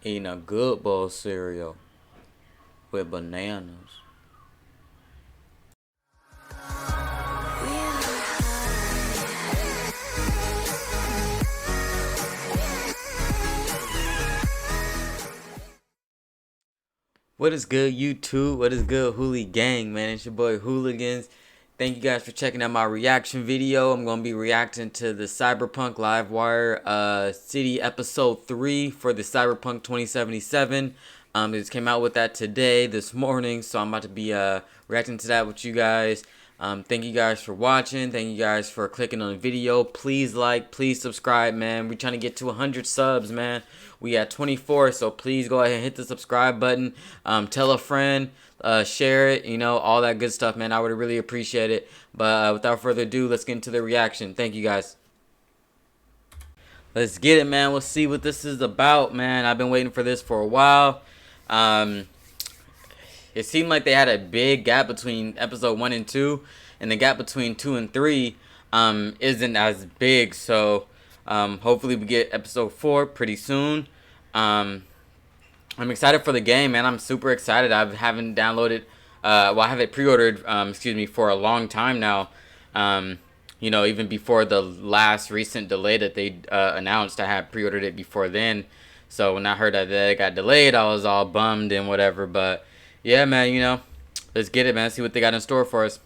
Eating a good bowl of cereal with bananas. What is good, YouTube? What is good, Hoolie Gang, man? It's your boy Hooligans. Thank you guys for checking out my reaction video. I'm going to be reacting to the Cyberpunk Livewire City Episode 3 for the Cyberpunk 2077. It just came out with that today, this morning, so I'm about to be reacting to that with you guys. Thank you guys for watching. Thank you guys for clicking on the video. Please like, please subscribe, man. We're trying to get to 100 subs, man. We at 24, so please go ahead and hit the subscribe button. Tell a friend, share it, you know, all that good stuff, man. I would really appreciate it. But without further ado, let's get into the reaction. Thank you guys. Let's get it, man. We'll see what this is about, man. I've been waiting for this for a while. It seemed like they had a big gap between episode 1 and 2, and the gap between 2 and 3 isn't as big. So hopefully we get episode 4 pretty soon. I'm excited for the game, man. I'm super excited. I haven't downloaded, well, I have it pre-ordered, excuse me, for a long time now. You know, even before the last recent delay that they announced, I had pre-ordered it before then. So when I heard that it got delayed, I was all bummed and whatever. But yeah, man, you know, let's get it, man. See what they got in store for us.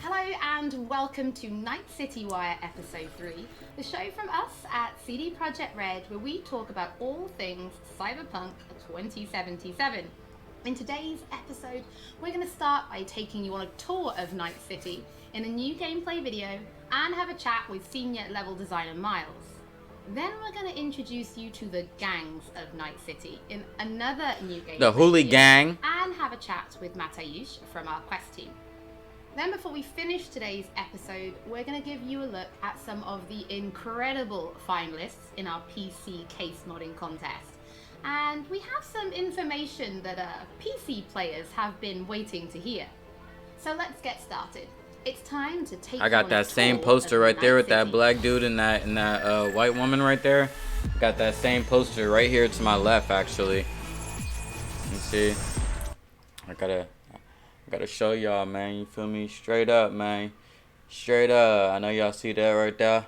Hello and welcome to Night City Wire Episode 3, the show from us at CD Projekt Red, where we talk about all things Cyberpunk 2077. In today's episode, we're going to start by taking you on a tour of Night City in a new gameplay video and have a chat with senior level designer Miles. Then we're going to introduce you to the gangs of Night City in another new gameplay The Hoolie Gang. and have a chat with Matayush from our quest team. Then before we finish today's episode, we're going to give you a look at some of the incredible finalists in our PC case modding contest. And we have some information that PC players have been waiting to hear. So let's get started. It's time to take I got that same poster right there with that black dude and that white woman right there. Got that same poster right here to my left, actually. You see, I gotta show y'all, man. You feel me? Straight up, man. Straight up. I know y'all see that right there.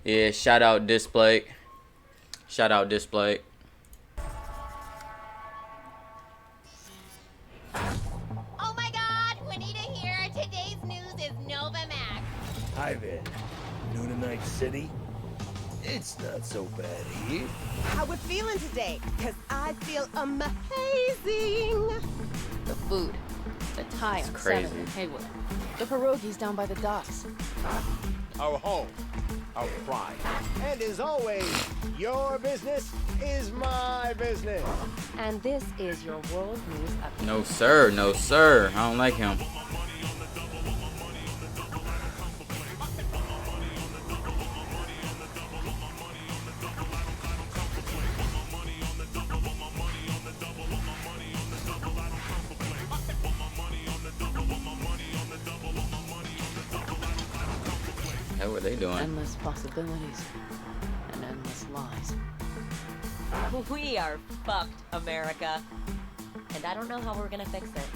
Yeah. Shout out Display. Shout out Display. Hi there. New to Night City? It's not so bad here. How we feeling today? Cause I feel amazing. The food, the Thai on crazy. 7th and Haywood, the pierogies down by the docks. Our home, our pride. And as always, your business is my business. And this is your world news update. No sir, no sir. I don't like him. What were they doing? Endless possibilities and endless lies. We are fucked, America. And I don't know how we're gonna fix it.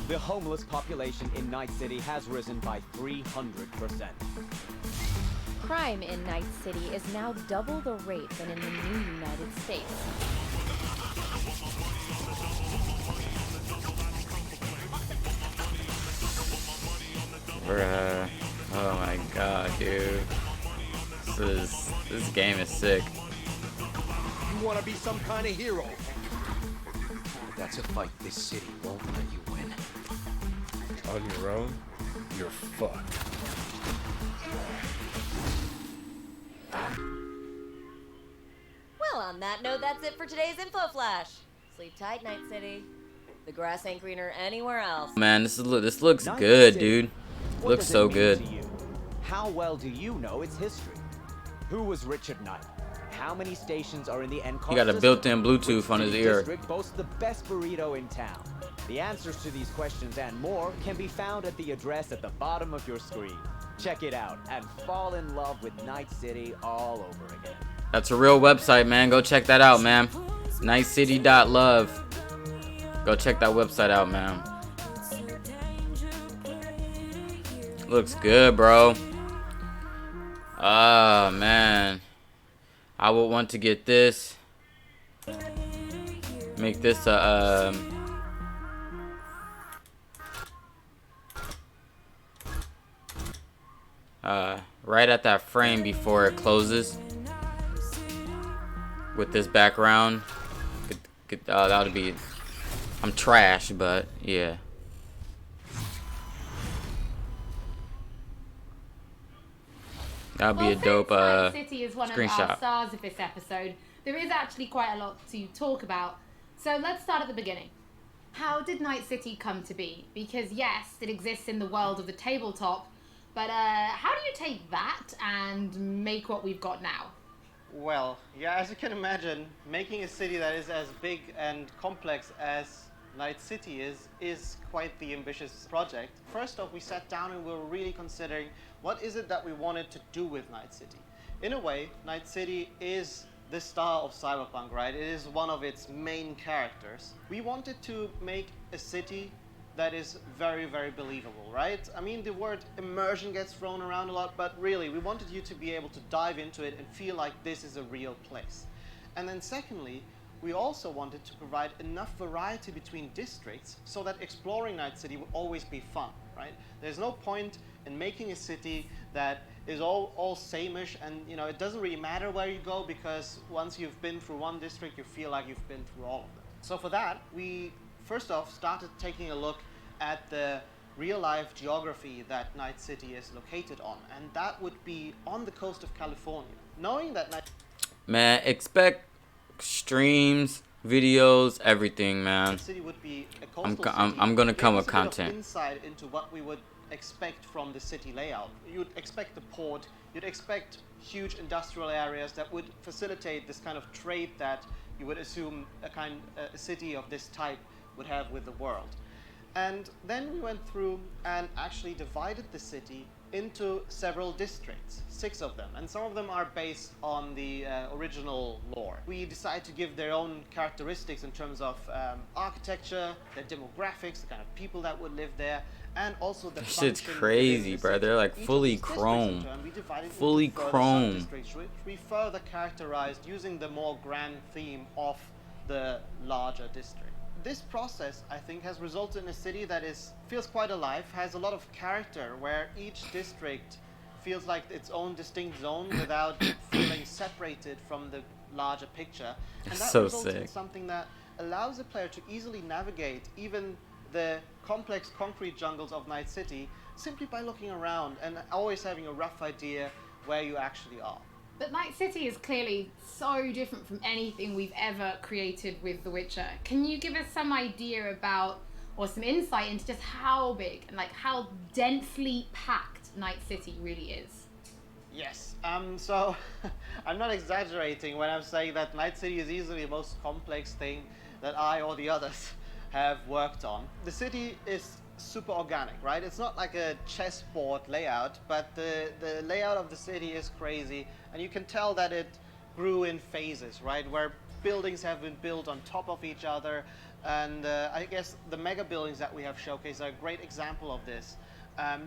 The homeless population in Night City has risen by 300%. Crime in Night City is now double the rate than in the new United States. Bruh. Oh my god, dude. This game is sick. You wanna be some kind of hero? That's a fight this city won't let you win. On your own, you're fucked. Well, on that note, that's it for today's info flash. Sleep tight, Night City. The grass ain't greener anywhere else. Man, this looks good, dude. Looks so good. How well do you know its history? Who was Richard Knight? How many stations are in the Encar? He got a built-in Bluetooth on his ear. District boasts the best burrito in town. The answers to these questions and more can be found at the address at the bottom of your screen. Check it out and fall in love with Night City all over again. That's a real website, man. Go check that out, man. nightcity.love. Go check that website out, man. Looks good, bro. Ah, man. I would want to get this. Make this a right at that frame before it closes with this background. That would be. I'm trash, but yeah. That would be a dope Night City is one of our screenshot. stars of this episode. There is actually quite a lot to talk about. So let's start at the beginning. How did Night City come to be? Because yes, it exists in the world of the tabletop, but how do you take that and make what we've got now? Well, yeah, as you can imagine, making a city that is as big and complex as Night City is quite the ambitious project. First off, we sat down and we were really considering what is it that we wanted to do with Night City. In a way, Night City is the star of Cyberpunk, right? It is one of its main characters. We wanted to make a city that is very, very believable, right? I mean, the word immersion gets thrown around a lot, but really, we wanted you to be able to dive into it and feel like this is a real place. And then secondly, we also wanted to provide enough variety between districts so that exploring Night City would always be fun, right? There's no point in making a city that is all same-ish, and you know, it doesn't really matter where you go, because once you've been through one district, you feel like you've been through all of them. So for that, we first off started taking a look at the real-life geography that Night City is located on, and that would be on the coast of California. Knowing that Man, expect streams, videos, everything, man. Night City would be a coastal city, I'm gonna come with gave us a bit of content. insight into what we would expect from the city layout. You'd expect the port, you'd expect huge industrial areas that would facilitate this kind of trade that you would assume a city of this type would have with the world. And then we went through and actually divided the city into several districts, 6 of them, and some of them are based on the original lore. We decided to give their own characteristics in terms of architecture, their demographics, the kind of people that would live there, and also the That shit's function crazy, within the bro. city. They're like Each of fully these districts, in chrome. turn, we divided Fully into further chrome. sub-districts, which we further characterized using the more grand theme of the larger district. This process, I think, has resulted in a city that feels quite alive, has a lot of character, where each district feels like its own distinct zone without feeling separated from the larger picture. And that So results in sick. something that allows the player to easily navigate even the complex concrete jungles of Night City simply by looking around and always having a rough idea where you actually are. But Night City is clearly so different from anything we've ever created with The Witcher. Can you give us some idea about, or some insight into just how big and like how densely packed Night City really is? Yes, so I'm not exaggerating when I'm saying that Night City is easily the most complex thing that I or the others have worked on. The city is super organic, right? It's not like a chessboard layout, but the layout of the city is crazy, and you can tell that it grew in phases, right? Where buildings have been built on top of each other, and I guess the mega buildings that we have showcased are a great example of this.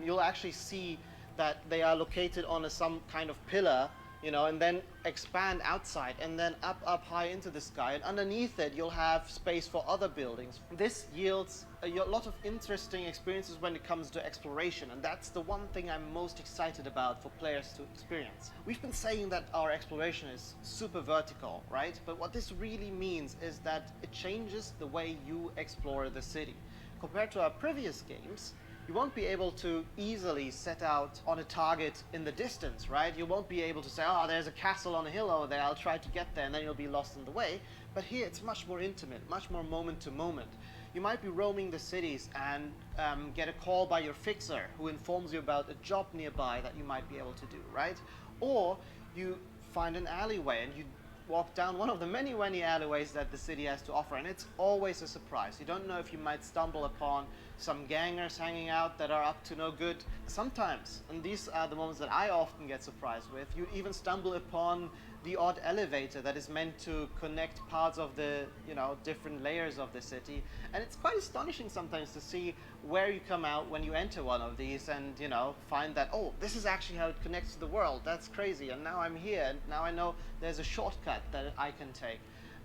You'll actually see that they are located on some kind of pillar, you know, and then expand outside and then up high into the sky, and underneath it you'll have space for other buildings. This yields a lot of interesting experiences when it comes to exploration, and that's the one thing I'm most excited about for players to experience. We've been saying that our exploration is super vertical, right? But what this really means is that it changes the way you explore the city. Compared to our previous games, you won't be able to easily set out on a target in the distance, right? You won't be able to say, oh, there's a castle on a hill over there, I'll try to get there, and then you'll be lost in the way. But here it's much more intimate, much more moment to moment. You might be roaming the cities and get a call by your fixer who informs you about a job nearby that you might be able to do, right? Or you find an alleyway and you walk down one of the many alleyways that the city has to offer, and it's always a surprise. You don't know if you might stumble upon some gangers hanging out that are up to no good. Sometimes, and these are the moments that I often get surprised with, you even stumble upon the odd elevator that is meant to connect parts of the, different layers of the city. And it's quite astonishing sometimes to see where you come out when you enter one of these and, find that, oh, this is actually how it connects to the world. That's crazy. And now I'm here, and now I know there's a shortcut that I can take.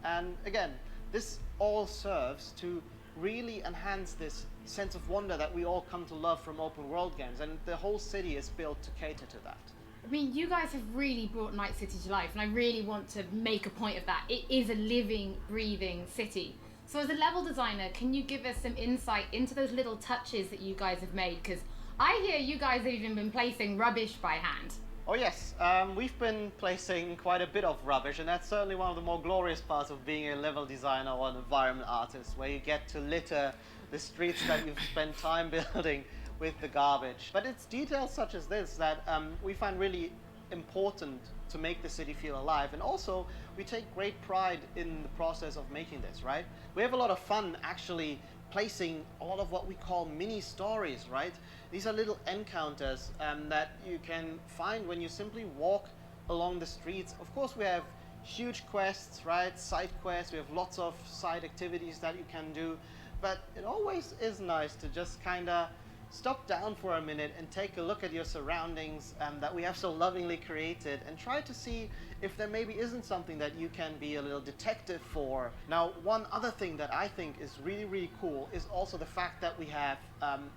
And again, this all serves to really enhance this sense of wonder that we all come to love from open world games. And the whole city is built to cater to that. I mean, you guys have really brought Night City to life, and I really want to make a point of that. It is a living, breathing city. So as a level designer, can you give us some insight into those little touches that you guys have made? Because I hear you guys have even been placing rubbish by hand. Oh yes, we've been placing quite a bit of rubbish, and that's certainly one of the more glorious parts of being a level designer or an environment artist, where you get to litter the streets that you've spent time building with the garbage. But it's details such as this that we find really important to make the city feel alive, and also we take great pride in the process of making this, right? We have a lot of fun actually placing a lot of what we call mini stories, right? These are little encounters that you can find when you simply walk along the streets. Of course, we have huge quests, right? Side quests, we have lots of side activities that you can do, but it always is nice to just kind of stop down for a minute and take a look at your surroundings that we have so lovingly created, and try to see if there maybe isn't something that you can be a little detective for. Now, one other thing that I think is really cool is also the fact that we have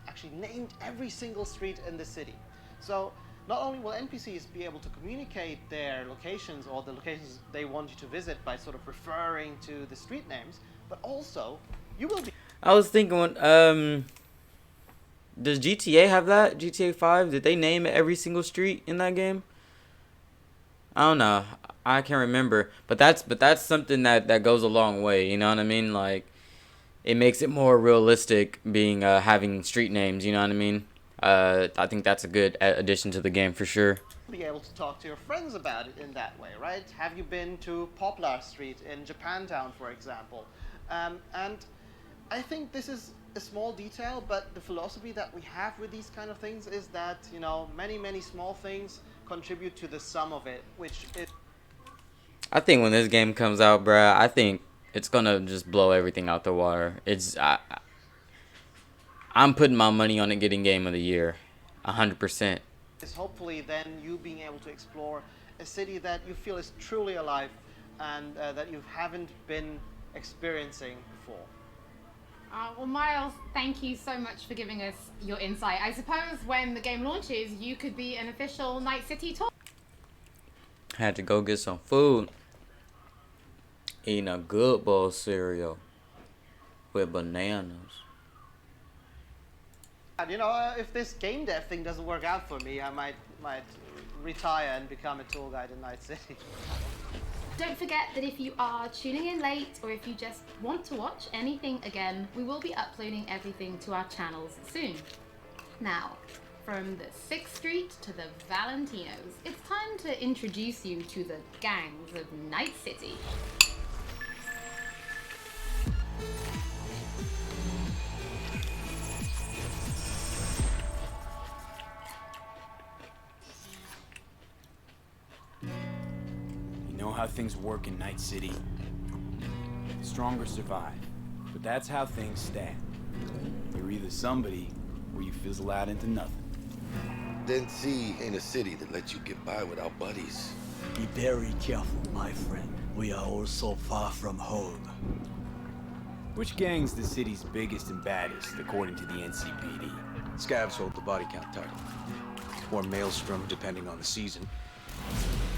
actually named every single street in the city. So not only will NPCs be able to communicate their locations or the locations they want you to visit by sort of referring to the street names, but also you will be... I was thinking, does GTA have that? GTA 5? Did they name every single street in that game? I don't know. I can't remember. But that's something that goes a long way. You know what I mean? Like, it makes it more realistic being having street names. You know what I mean? I think that's a good addition to the game for sure. Be able to talk to your friends about it in that way, right? Have you been to Poplar Street in Japantown, for example? And I think this is a small detail, but the philosophy that we have with these kind of things is that, many small things contribute to the sum of it, which is... I think when this game comes out, bruh, I think it's gonna just blow everything out the water. I'm putting my money on it getting Game of the Year, 100%. Is hopefully then you being able to explore a city that you feel is truly alive and that you haven't been experiencing before. Well, Miles, thank you so much for giving us your insight. I suppose when the game launches, you could be an official Night City tour. Had to go get some food. Eating a good bowl of cereal with bananas. If this game dev thing doesn't work out for me, I might retire and become a tour guide in Night City. Don't forget that if you are tuning in late, or if you just want to watch anything again, we will be uploading everything to our channels soon. Now, from the 6th Street to the Valentinos, it's time to introduce you to the gangs of Night City. Know how things work in Night City. The stronger survive, but that's how things stand. You're either somebody, or you fizzle out into nothing. Then C ain't a city that lets you get by without buddies. Be very careful, my friend. We are all so far from home. Which gang's the city's biggest and baddest, according to the NCPD? Scavs hold the body count title. Or Maelstrom, depending on the season.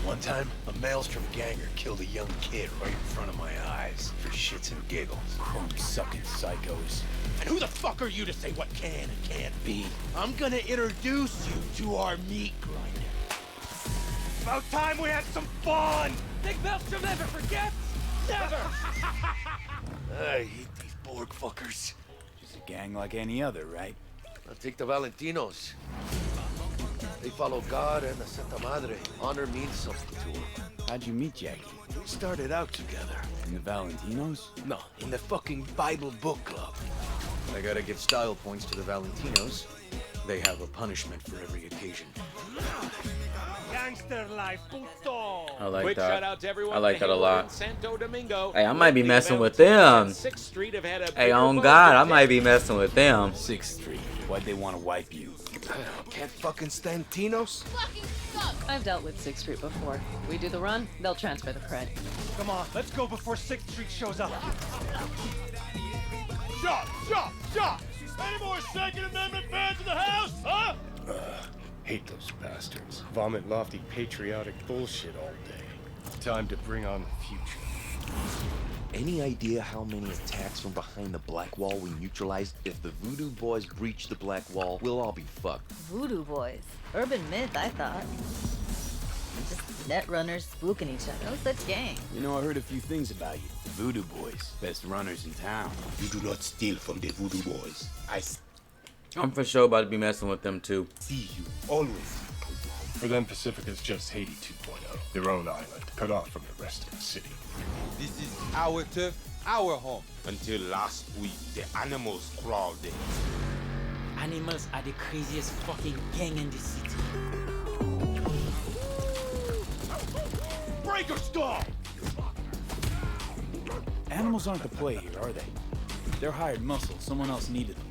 One time, a Maelstrom ganger killed a young kid right in front of my eyes for shits and giggles. Chrome-sucking psychos. And who the fuck are you to say what can and can't be? I'm gonna introduce you to our meat grinder. About time we had some fun! Think Maelstrom never forgets? Never! I hate these Borg fuckers. Just a gang like any other, right? I'll take the Valentinos. They follow God and the Santa Madre. Honor means something to them. How'd you meet Jackie? We started out together. In the Valentinos? No, in the fucking Bible book club. I gotta give style points to the Valentinos. They have a punishment for every occasion. Gangster life, puto. I like Quick that. shout out to everyone I like that a in lot. Santo Domingo. Hey, I might be The messing with Valentinos them. on 6th Street have had a Hey, bigger on vote God, I than might be messing with them. 6th Street. Why'd they want to wipe you? Can't fucking stand Tinos? I've dealt with 6th Street before. We do the run, they'll transfer the cred. Come on, let's go before 6th Street shows up. Shot! Shot! Shot! Any more Second Amendment fans in the house, huh? Hate those bastards. Vomit lofty patriotic bullshit all day. Time to bring on the future. Any idea how many attacks from behind the black wall we neutralized? If the Voodoo Boys breach the black wall, we'll all be fucked. Voodoo Boys. Urban myth, I thought. Just net runners spooking each other. No such gang. You know, I heard a few things about you. Voodoo Boys, best runners in town. You do not steal from the Voodoo Boys. I'm for sure about to be messing with them too. See you always. For them, Pacifica's just Haiti 2.0. Their own island, cut off from the rest of the city. This is our turf, our home. Until last week, the animals crawled in. Animals are the craziest fucking gang in the city. Breaker stall! Animals aren't the play here, are they? They're hired muscle. Someone else needed them.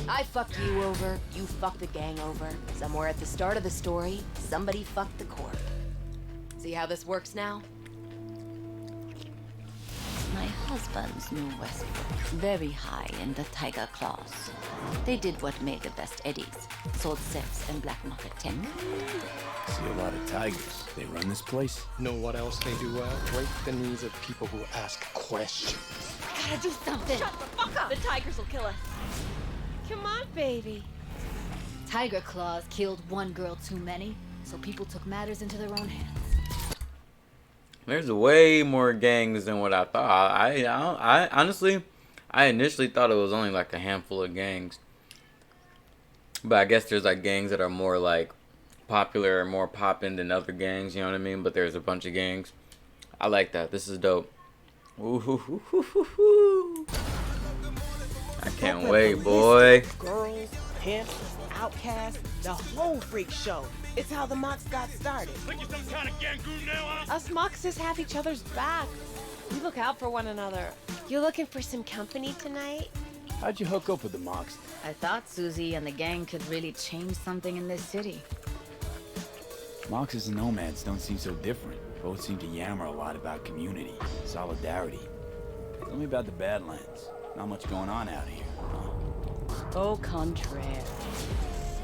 I fucked you over, you fucked the gang over. Somewhere at the start of the story, somebody fucked the corp. See how this works now? My husband's knew Westbrook very high in the Tiger Claws. They did what made the best eddies, sold sex and black market tech. See a lot of tigers. They run this place. Know what else they do well? Break the knees of people who ask questions. Gotta do something. Shut the fuck up! The tigers will kill us. Come on, baby. Tiger Claws killed one girl too many, so people took matters into their own hands. There's way more gangs than what I thought. I honestly, I initially thought it was only like a handful of gangs. But I guess there's like gangs that are more like popular or more poppin' than other gangs, you know what I mean? But there's a bunch of gangs. I like that. This is dope. Ooh, I can't wait, boy. Girls, pimps, outcasts, the whole freak show. It's how the Mox got started. Think you're some kind of gangoon now, huh? Us Moxes have each other's back. We look out for one another. You looking for some company tonight? How'd you hook up with the Mox? I thought Susie and the gang could really change something in this city. Moxes and nomads don't seem so different. Both seem to yammer a lot about community, solidarity. Tell me about the Badlands. Not much going on out here. Au contraire.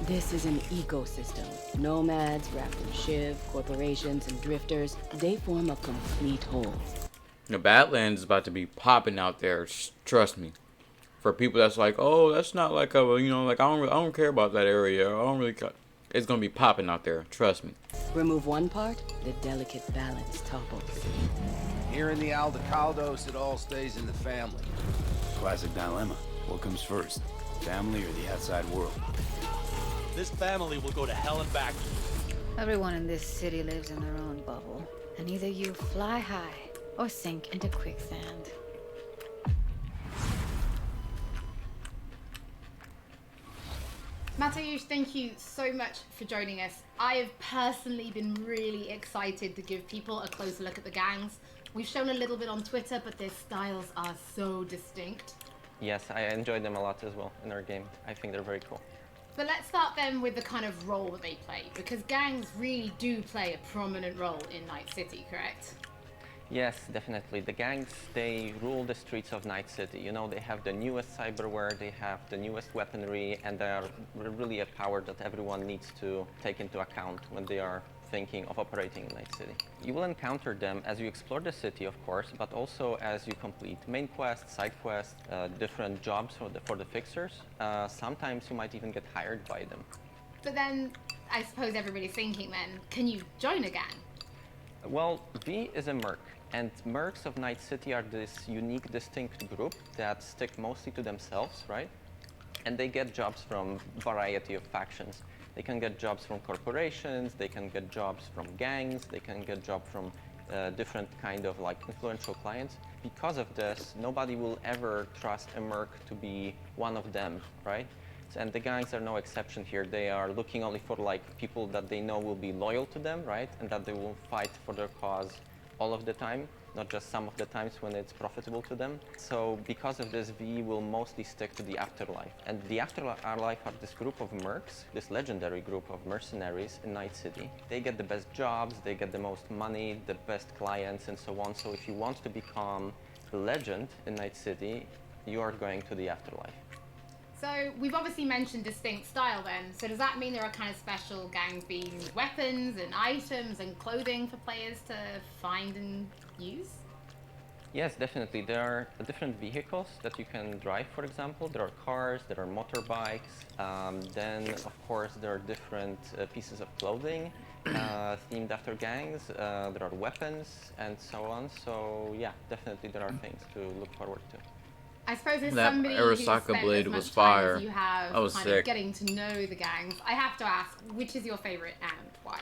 This is an ecosystem. Nomads, wrapped in Shiv, corporations, and drifters, they form a complete whole. The Badlands is about to be popping out there. Trust me. For people that's like, oh, that's not like a, you know, like I don't care about that area. I don't really care. It's gonna be popping out there. Trust me. Remove one part, the delicate balance topples. Here in the Aldecaldos, it all stays in the family. Classic dilemma. What comes first? Family or the outside world? This family will go to hell and back. Everyone in this city lives in their own bubble, and either you fly high or sink into quicksand. Mateusz, thank you so much for joining us. I have personally been really excited to give people a closer look at the gangs. We've shown a little bit on Twitter, but their styles are so distinct. Yes, I enjoyed them a lot as well in our game. I think they're very cool. But let's start then with the kind of role that they play, because gangs really do play a prominent role in Night City, correct? Yes, definitely. The gangs, they rule the streets of Night City. You know, they have the newest cyberware, they have the newest weaponry, and they are really a power that everyone needs to take into account when they are thinking of operating in Night City. You will encounter them as you explore the city, of course, but also as you complete main quests, side quests, different jobs for the fixers. Sometimes you might even get hired by them. But then, I suppose everybody's thinking then, can you join a gang? Well, V is a merc, and mercs of Night City are this unique, distinct group that stick mostly to themselves, right? And they get jobs from a variety of factions. They can get jobs from corporations, they can get jobs from gangs, they can get jobs from different kind of like influential clients. Because of this, nobody will ever trust a merc to be one of them, right? And the gangs are no exception here. They are looking only for like people that they know will be loyal to them, right? And that they will fight for their cause all of the time, not just some of the times when it's profitable to them. So because of this, V will mostly stick to the afterlife. And the afterlife are this group of mercs, this legendary group of mercenaries in Night City. They get the best jobs, they get the most money, the best clients, and so on. So if you want to become a legend in Night City, you are going to the afterlife. So we've obviously mentioned distinct style then. So does that mean there are kind of special gang-themed weapons and items and clothing for players to find and use? Yes, definitely. There are different vehicles that you can drive, for example. There are cars, there are motorbikes. Then, of course, there are different pieces of clothing themed after gangs. There are weapons and so on. So yeah, definitely there are things to look forward to. I suppose as That somebody who's Arasaka spent blade as much was time fire. as you have I was kind sick. of getting to know the gangs, I have to ask, which is your favorite and why?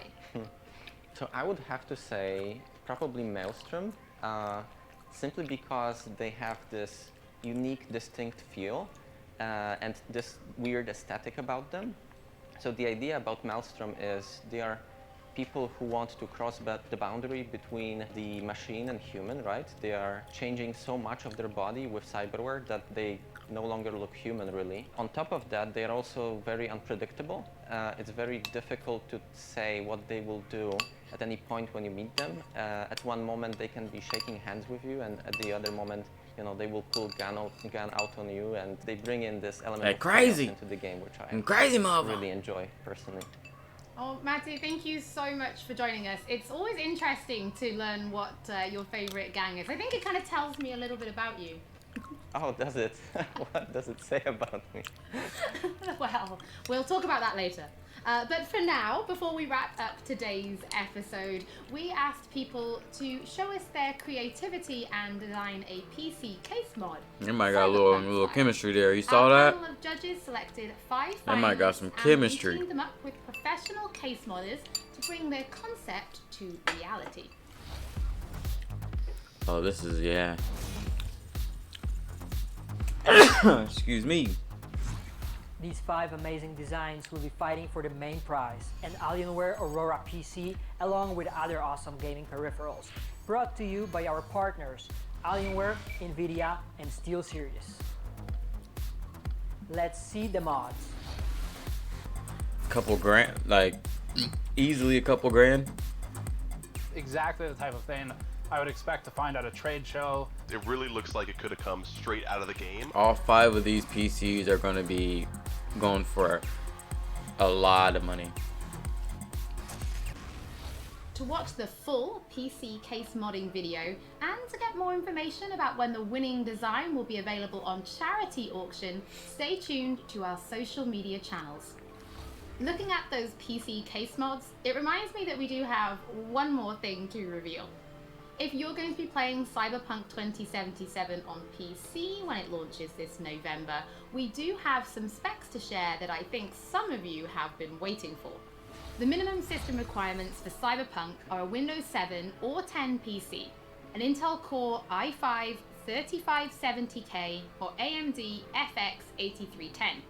So I would have to say probably Maelstrom, simply because they have this unique, distinct feel and this weird aesthetic about them. So the idea about Maelstrom is they are people who want to cross the boundary between the machine and human, right? They are changing so much of their body with cyberware that they no longer look human, really. On top of that, they are also very unpredictable. It's very difficult to say what they will do at any point when you meet them. At one moment, they can be shaking hands with you, and at the other moment, you know, they will pull gun out on you, and they bring in this element Like of crazy. chaos into the game, which I Crazy mother. really enjoy personally. Oh, Matty, thank you so much for joining us. It's always interesting to learn what your favorite gang is. I think it kind of tells me a little bit about you. Oh, does it? What does it say about me? Well, we'll talk about that later. But for now, before we wrap up today's episode, we asked people to show us their creativity and design a PC case mod. That might got a little chemistry there. You saw Our that? panel of judges selected 5 That might got some finalists, and chemistry. we teamed them up with professional case modders to bring their concept to reality. Oh, this is, yeah. Excuse me. These 5 amazing designs will be fighting for the main prize, an Alienware Aurora PC along with other awesome gaming peripherals, brought to you by our partners Alienware, Nvidia, and SteelSeries. Let's see the mods. Couple grand, like easily a couple grand. Exactly the type of thing I would expect to find at a trade show. It really looks like it could have come straight out of the game. All 5 of these PCs are going to be going for a lot of money. To watch the full PC case modding video and to get more information about when the winning design will be available on charity auction, stay tuned to our social media channels. Looking at those PC case mods, it reminds me that we do have one more thing to reveal. If you're going to be playing Cyberpunk 2077 on PC when it launches this November, we do have some specs to share that I think some of you have been waiting for. The minimum system requirements for Cyberpunk are a Windows 7 or 10 PC, an Intel Core i5 3570K or AMD FX 8310,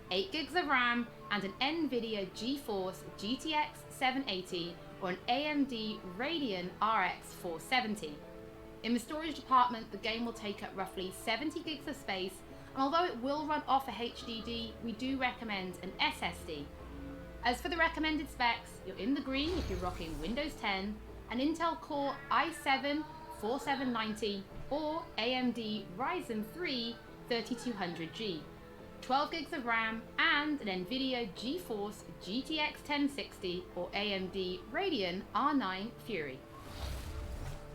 8 gigs of RAM, and an NVIDIA GeForce GTX 780 or an AMD Radeon RX 470. In the storage department, the game will take up roughly 70 gigs of space, and although it will run off a HDD, we do recommend an SSD. As for the recommended specs, you're in the green if you're rocking Windows 10, an Intel Core i7 4790 or AMD Ryzen 3 3200G, 12 gigs of RAM, and an NVIDIA GeForce GTX 1060 or AMD Radeon R9 Fury.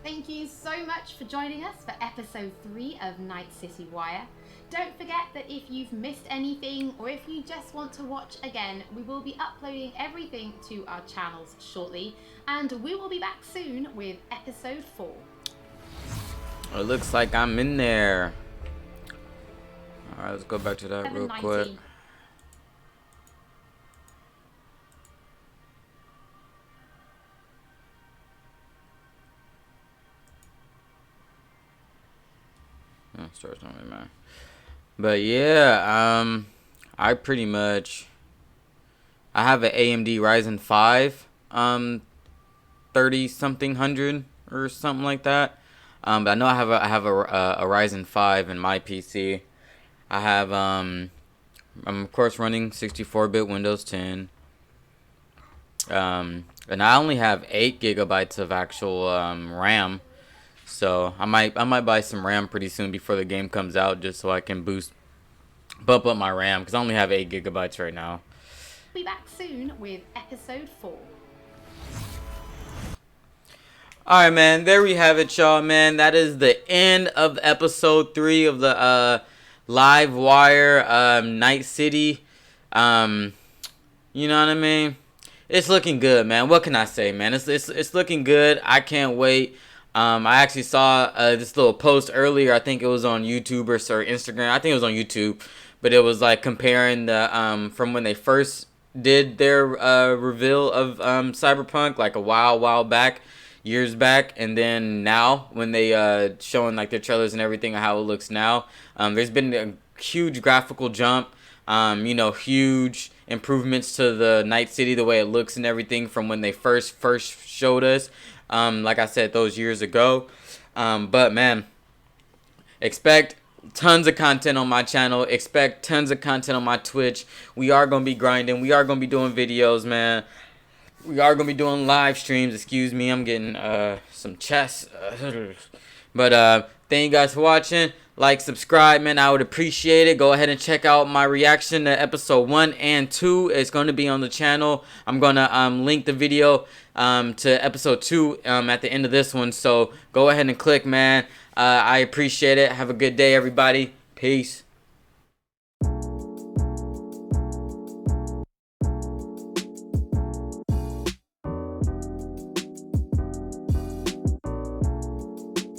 Thank you so much for joining us for episode 3 of Night City Wire. Don't forget that if you've missed anything or if you just want to watch again, we will be uploading everything to our channels shortly, and we will be back soon with episode 4. It looks like I'm in there. Alright, let's go back to that real quick. stars don't really matter. But yeah, I pretty much I have an AMD Ryzen 5 30 something hundred or something like that. But I know I have a Ryzen 5 in my PC. I have I'm of course running 64-bit Windows 10. And I only have 8 gigabytes of actual RAM. So I might buy some RAM pretty soon before the game comes out, just so I can bump up my RAM, because I only have 8 gigabytes right now. Be back soon with episode 4. Alright, man, there we have it, y'all, man. That is the end of episode 3 of the Live Wire Night City. You know what I mean? It's looking good, man. What can I say, man? It's looking good. I can't wait. I actually saw this little post earlier. I think it was on YouTube or Instagram. I think it was on YouTube, but it was like comparing the from when they first did their reveal of Cyberpunk, like a while back, years back, and then now when they showing like their trailers and everything and how it looks now. There's been a huge graphical jump. You know, huge improvements to the Night City, the way it looks and everything from when they first showed us. Like I said, those years ago. But man, expect tons of content on my channel. Expect tons of content on my Twitch. We are going to be grinding. We are going to be doing videos, man. We are going to be doing live streams. Excuse me, I'm getting some chest. But thank you guys for watching. Like, subscribe, man. I would appreciate it. Go ahead and check out my reaction to episode 1 and 2. It's going to be on the channel. I'm going to link the video to episode 2 at the end of this one. So go ahead and click, man. I appreciate it. Have a good day, everybody. Peace.